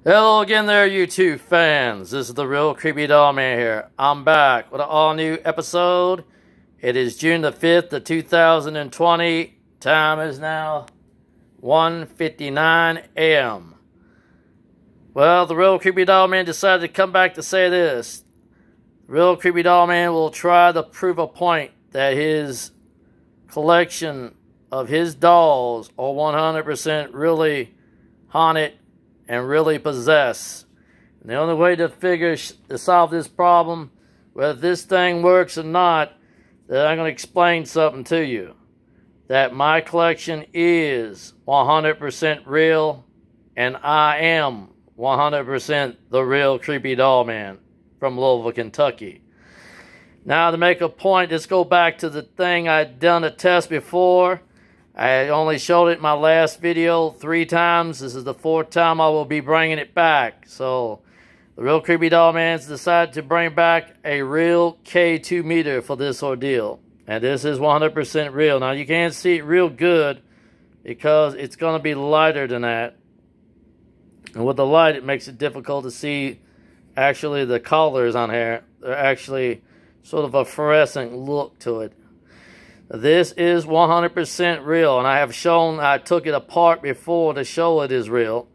Hello again there, YouTube fans. This is the Real Creepy Doll Man here. I'm back with an all-new episode. It is June the 5th of 2020. Time is now 1:59 a.m. Well, the Real Creepy Doll Man decided to come back to say this. The Real Creepy Doll Man will try to prove a point that his collection of his dolls are 100% really haunted and really possess. And the only way to solve this problem, whether this thing works or not, that I'm going to explain something to you. That my collection is 100% real, and I am 100% the Real Creepy Doll Man from Louisville, Kentucky. Now, to make a point, let's go back to the thing I'd done a test before. I only showed it in my last video 3 times. This is the 4th time I will be bringing it back. So, the Real Creepy Doll Man's decided to bring back a real K2 meter for this ordeal. And this is 100% real. Now, you can't see it real good because it's going to be lighter than that. And with the light, it makes it difficult to see actually the colors on here. They're actually sort of a fluorescent look to it. This is 100% real, and I took it apart before to show it is real.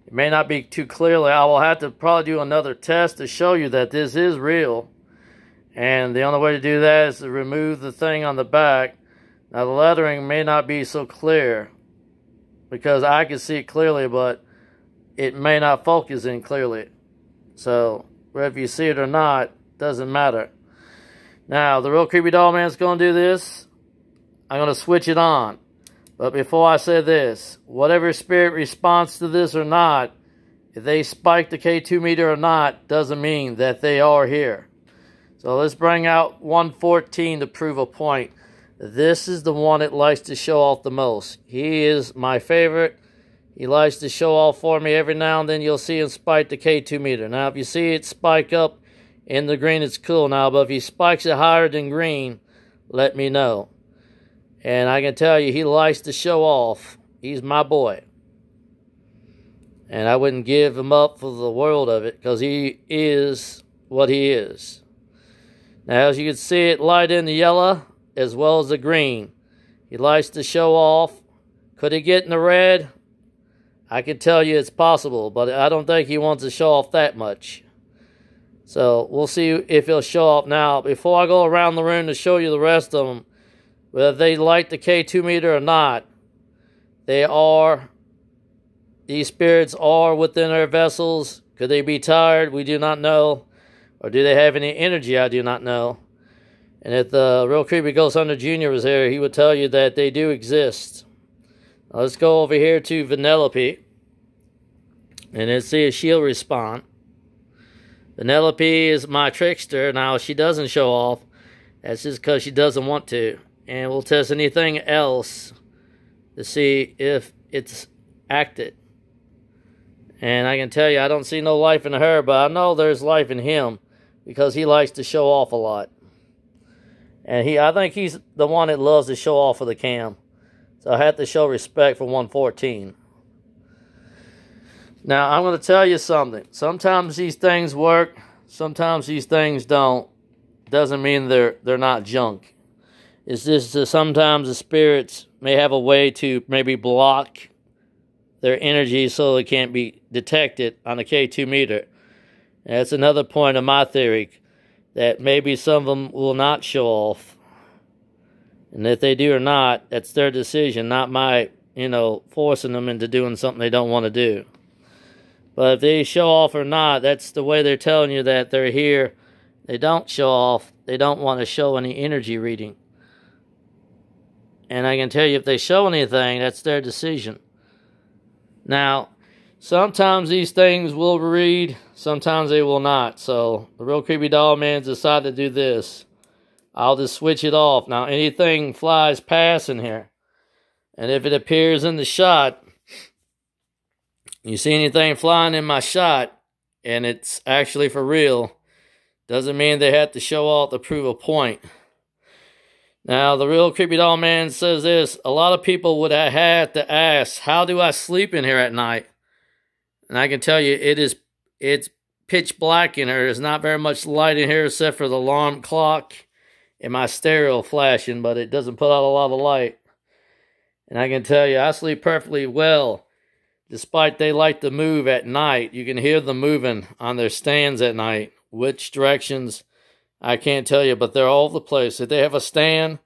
It may not be too clearly. I will have to probably do another test to show you that this is real. And the only way to do that is to remove the thing on the back. Now, the lettering may not be so clear because I can see it clearly, but it may not focus in clearly. So, whether you see it or not, doesn't matter. Now, the Real Creepy Doll Man's going to do this. I'm going to switch it on. But before I say this, whatever spirit responds to this or not, if they spike the K2 meter or not, doesn't mean that they are here. So let's bring out 114 to prove a point. This is the one that likes to show off the most. He is my favorite. He likes to show off for me. Every now and then you'll see him spike the K2 meter. Now if you see it spike up in the green, it's cool now. But if he spikes it higher than green, let me know. And I can tell you, he likes to show off. He's my boy. And I wouldn't give him up for the world of it, because he is what he is. Now, as you can see, it light in the yellow as well as the green. He likes to show off. Could he get in the red? I can tell you it's possible, but I don't think he wants to show off that much. So, we'll see if he'll show off. Now, before I go around the room to show you the rest of them, whether they like the K2 meter or not, these spirits are within their vessels. Could they be tired? We do not know. Or do they have any energy? I do not know. And if the Real Creepy Ghost Hunter Jr. was here, he would tell you that they do exist. Now let's go over here to Vanellope. And let's see if she'll respond. Vanellope is my trickster. Now, she doesn't show off. That's just because she doesn't want to. And we'll test anything else to see if it's acted. And I can tell you, I don't see no life in her, but I know there's life in him because he likes to show off a lot. And I think he's the one that loves to show off for the cam. So I have to show respect for 114. Now, I'm going to tell you something. Sometimes these things work. Sometimes these things don't. Doesn't mean they're not junk. It's just that sometimes the spirits may have a way to maybe block their energy so it can't be detected on the K2 meter. And that's another point of my theory, that maybe some of them will not show off. And if they do or not, that's their decision, not my, forcing them into doing something they don't want to do. But if they show off or not, that's the way they're telling you that they're here. They don't show off. They don't want to show any energy reading. And I can tell you, if they show anything, that's their decision. Now, sometimes these things will read, sometimes they will not. So, the Real Creepy Doll Man's decided to do this. I'll just switch it off. Now, anything flies past in here. And if it appears in the shot, you see anything flying in my shot, and it's actually for real, doesn't mean they have to show off to prove a point. Now, the Real Creepy Doll Man says this. A lot of people would have had to ask, how do I sleep in here at night? And I can tell you, it's pitch black in here. There's not very much light in here except for the alarm clock and my stereo flashing, but it doesn't put out a lot of light. And I can tell you, I sleep perfectly well, despite they like to move at night. You can hear them moving on their stands at night. Which directions, I can't tell you, but they're all over the place. If they have a stand,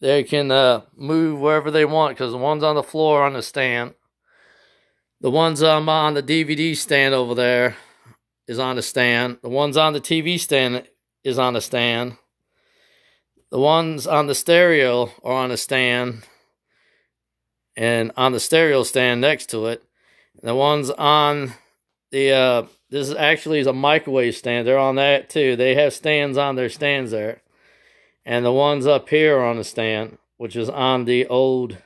they can move wherever they want, because the one's on the floor on the stand. The ones on the DVD stand over there is on the stand. The ones on the TV stand is on the stand. The ones on the stereo are on the stand, and on the stereo stand next to it. And the ones on the, this is actually a microwave stand. They're on that too. They have stands on their stands there. And the ones up here are on the stand, which is on the old,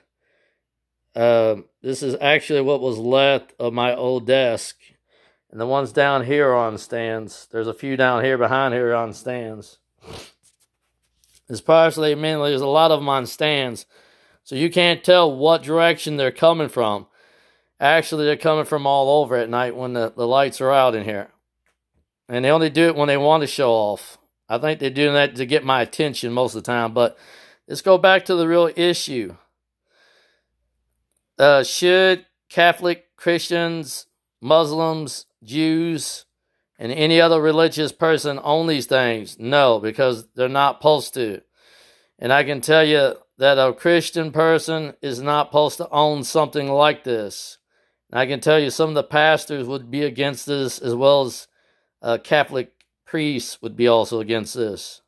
this is actually what was left of my old desk. And the ones down here are on stands. There's a few down here behind here on stands. It's partially, mainly, there's a lot of them on stands. So you can't tell what direction they're coming from. Actually, they're coming from all over at night when the lights are out in here. And they only do it when they want to show off. I think they're doing that to get my attention most of the time. But let's go back to the real issue. Should Catholic, Christians, Muslims, Jews, and any other religious person own these things? No, because they're not supposed to. And I can tell you that a Christian person is not supposed to own something like this. And I can tell you some of the pastors would be against this, as well as Catholic priests would be also against this,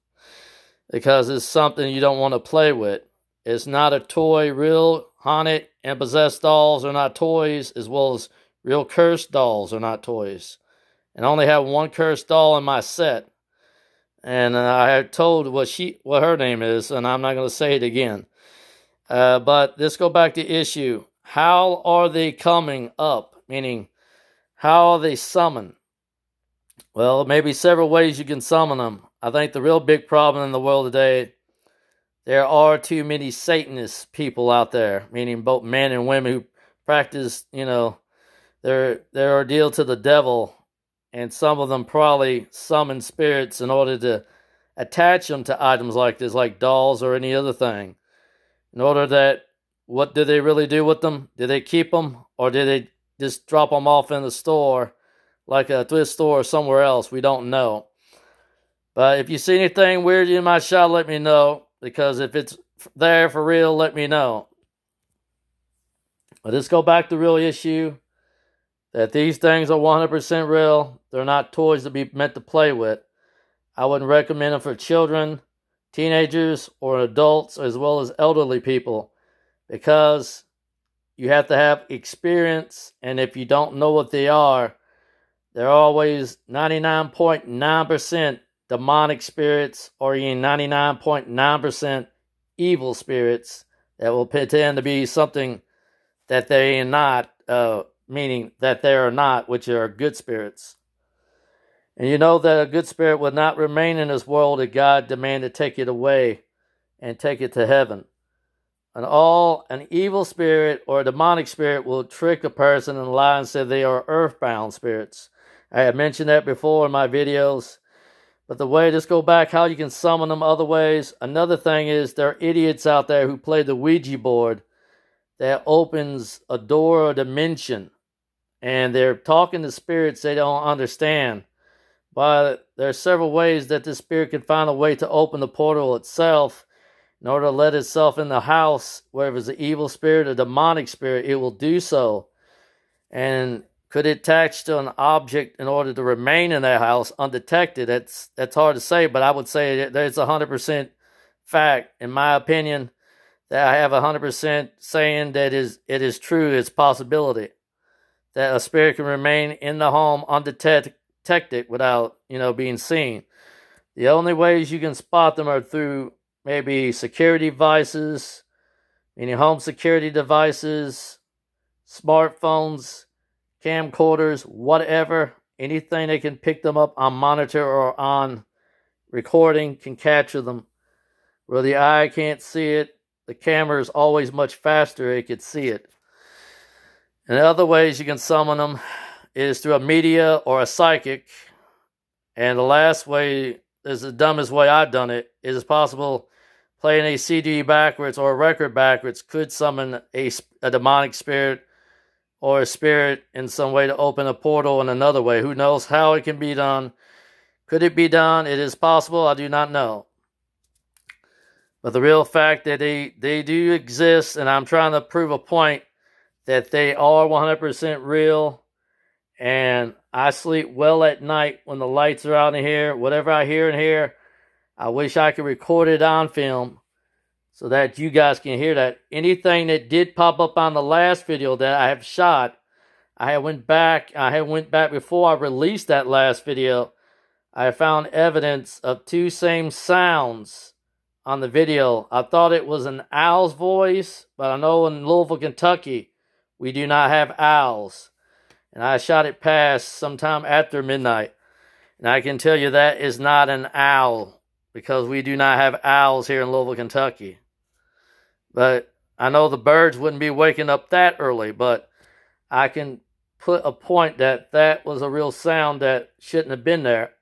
because it's something you don't want to play with. It's not a toy. Real haunted and possessed dolls are not toys, as well as real cursed dolls are not toys. And I only have one cursed doll in my set. And I had told what her name is, and I'm not going to say it again. But let's go back to issue. How are they coming up? Meaning, how are they summoned? Well, maybe several ways you can summon them. I think the real big problem in the world today, there are too many Satanist people out there, meaning both men and women who practice, their ordeal to the devil. And some of them probably summon spirits in order to attach them to items like this, like dolls or any other thing. In order that, what do they really do with them? Do they keep them? Or do they just drop them off in the store, like a thrift store or somewhere else? We don't know. But if you see anything weird in my shop, let me know. Because if it's there for real, let me know. But let's go back to the real issue. That these things are 100% real. They're not toys to be meant to play with. I wouldn't recommend them for children, teenagers, or adults, as well as elderly people, because you have to have experience, and if you don't know what they are, they're always 99.9% demonic spirits, or even 99.9% evil spirits that will pretend to be something that they are not, meaning that they are not, which are good spirits. And you know that a good spirit would not remain in this world if God demanded to take it away and take it to heaven. An evil spirit or a demonic spirit will trick a person and lie and say they are earthbound spirits. I have mentioned that before in my videos. But the way, just go back, how you can summon them other ways. Another thing is, there are idiots out there who play the Ouija board that opens a door or dimension. And they're talking to spirits they don't understand. But there are several ways that the spirit can find a way to open the portal itself in order to let itself in the house. Whether it's an evil spirit or demonic spirit, it will do so. And could it attach to an object in order to remain in that house undetected? That's hard to say, but I would say that there's 100% fact, in my opinion, that I have 100% saying that it is true, it's possibility that a spirit can remain in the home undetected without, being seen. The only ways you can spot them are through maybe security devices, meaning home security devices, smartphones, camcorders, whatever. Anything that can pick them up on monitor or on recording can capture them. Where the eye can't see it, the camera is always much faster, it could see it. And the other ways you can summon them is through a media or a psychic. And the last way is the dumbest way I've done it. It is possible playing a CD backwards or a record backwards could summon a demonic spirit or a spirit in some way to open a portal in another way. Who knows how it can be done? Could it be done? It is possible. I do not know. But the real fact that they do exist, and I'm trying to prove a point that they are 100% real. And I sleep well at night when the lights are out in here. Whatever I hear in here, I wish I could record it on film so that you guys can hear that. Anything that did pop up on the last video that I have shot, I went back before I released that last video. I found evidence of two same sounds on the video. I thought it was an owl's voice, but I know in Louisville, Kentucky, we do not have owls. And I shot it past sometime after midnight. And I can tell you that is not an owl, because we do not have owls here in Louisville, Kentucky. But I know the birds wouldn't be waking up that early, but I can put a point that that was a real sound that shouldn't have been there.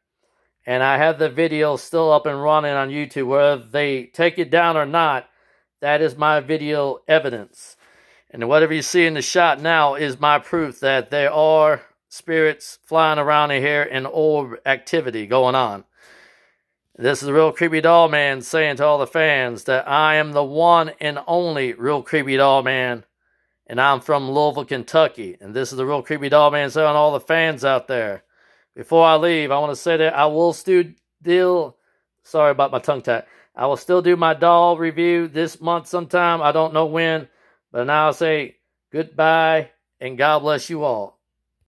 And I have the video still up and running on YouTube. Whether they take it down or not, that is my video evidence. And whatever you see in the shot now is my proof that there are spirits flying around in here and orb activity going on. This is the Real Creepy Doll Man saying to all the fans that I am the one and only Real Creepy Doll Man. And I'm from Louisville, Kentucky. And this is the Real Creepy Doll Man saying to all the fans out there. Before I leave, I want to say that I will still, sorry about my tongue tie. I will still do my doll review this month sometime. I don't know when. But now I'll say goodbye and God bless you all.